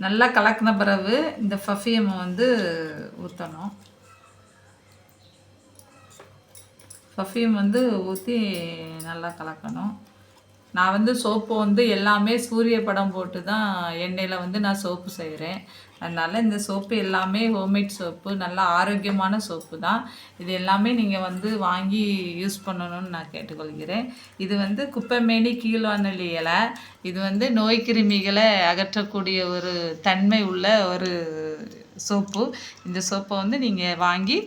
நல்லா கலக்கின பிறகு இந்த பர்ஃப்யூமை வந்து ஊற்றணும். பர்ஃப்யூம் வந்து ஊற்றி நல்லா கலக்கணும். நான் வந்து சோப்பு வந்து எல்லாமே சூரிய படம் போட்டு தான் எண்ணெயில் வந்து நான் சோப்பு செய்கிறேன். அதனால் இந்த சோப்பு எல்லாமே ஹோம்மேட் சோப்பு, நல்லா ஆரோக்கியமான சோப்பு தான். இது எல்லாமே நீங்கள் வந்து வாங்கி யூஸ் பண்ணணும்னு நான் கேட்டுக்கொள்கிறேன். இது வந்து குப்பைமேனி கீழ்வாநெல்லி இலை. இது வந்து நோய் கிருமிகளை அகற்றக்கூடிய ஒரு தன்மை உள்ள ஒரு சோப்பு. இந்த சோப்பை வந்து நீங்கள் வாங்கி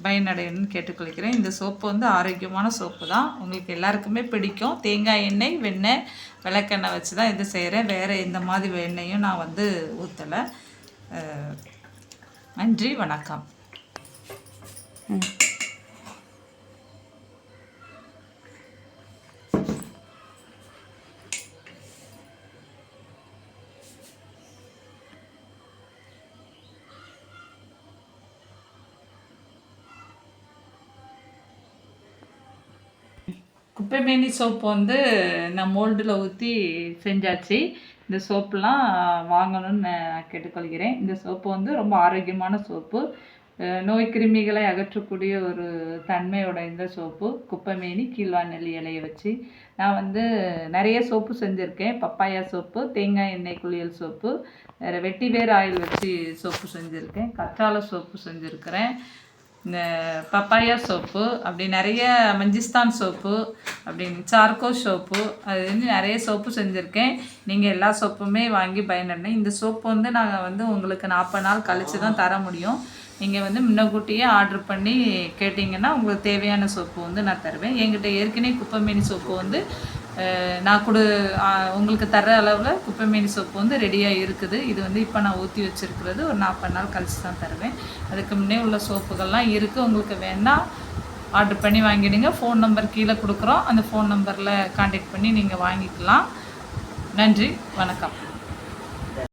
பயனடையணும்னு கேட்டுக்கொள்கிறேன். இந்த சோப்பு வந்து ஆரோக்கியமான சோப்பு தான். உங்களுக்கு எல்லாருக்குமே பிடிக்கும். தேங்காய் எண்ணெய், வெண்ணெய், விளக்கெண்ணெய் வச்சு தான் இது செய்கிறேன். வேறு எந்த மாதிரி எண்ணெயும் நான் வந்து ஊற்றலை. நன்றி, வணக்கம். குப்பைமேனி சோப்பு வந்து நான் மோல்டில் ஊற்றி செஞ்சாச்சு. இந்த சோப்புலாம் வாங்கணும்னு நான் கேட்டுக்கொள்கிறேன். இந்த சோப்பு வந்து ரொம்ப ஆரோக்கியமான சோப்பு, நோய் கிருமிகளை அகற்றக்கூடிய ஒரு தன்மையோட இந்த சோப்பு. குப்பைமேனி கீழ்வாநெல்லி இலையை வச்சு நான் வந்து நிறைய சோப்பு செஞ்சுருக்கேன். பப்பாயா சோப்பு, தேங்காய் எண்ணெய் குளியல் சோப்பு, வேறு வெட்டிவேர் ஆயில் வச்சு சோப்பு செஞ்சுருக்கேன். கற்றாழை சோப்பு செஞ்சுருக்கிறேன். இந்த பப்பாயா சோப்பு, அப்படி நிறைய மஞ்சிஸ்தான் சோப்பு, அப்படின்னு சார்கோ சோப்பு, அது வந்து நிறைய சோப்பு செஞ்சுருக்கேன். நீங்கள் எல்லா சோப்புமே வாங்கி பயனடைங்க. இந்த சோப்பு வந்து நாங்கள் வந்து உங்களுக்கு 40 நாள் கழித்து தான் தர முடியும். நீங்கள் வந்து முன்னக்கூட்டியே ஆர்டர் பண்ணி கேட்டிங்கன்னா உங்களுக்கு தேவையான சோப்பு வந்து நான் தருவேன். என்கிட்ட ஏற்கனவே குப்பைமேனி சோப்பு வந்து நான் உங்களுக்கு தர அளவில் குப்பைமேனி சோப்பு வந்து ரெடியாக இருக்குது. இது வந்து இப்போ நான் ஊற்றி வச்சுருக்கிறது ஒரு 40 நாள் கழித்து தான் தருவேன். அதுக்கு முன்னே உள்ள சோப்புகள்லாம் இருக்குது. உங்களுக்கு வேணால் ஆர்டர் பண்ணி வாங்கிடுங்க. ஃபோன் நம்பர் கீழே கொடுக்குறோம். அந்த ஃபோன் நம்பரில் கான்டாக்ட் பண்ணி நீங்கள் வாங்கிக்கலாம். நன்றி, வணக்கம்.